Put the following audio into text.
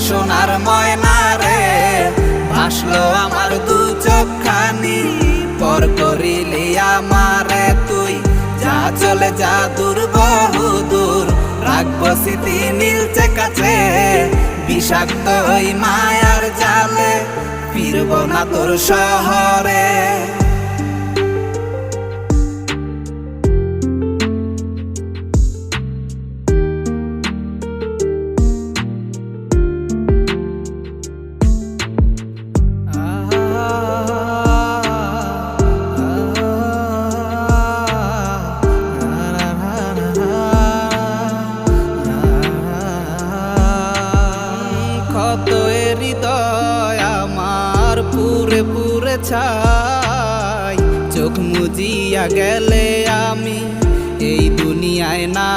সোনার ময়না রে, ভাসলো আমার দু চোখখানি। পর করিলি আমারে তুই, যা চলে যা দূর বহু দূর, রাখবো স্মৃতি নীলচে কাছে। বিষাক্ত ওই মায়ার জালে, ফিরবো না তোর শহরে। ক্ষত হৃদয় আমার পুরে পুরে ছাই, চোখ মুজিয়া গেলে আমি এই দুনিয়ায় না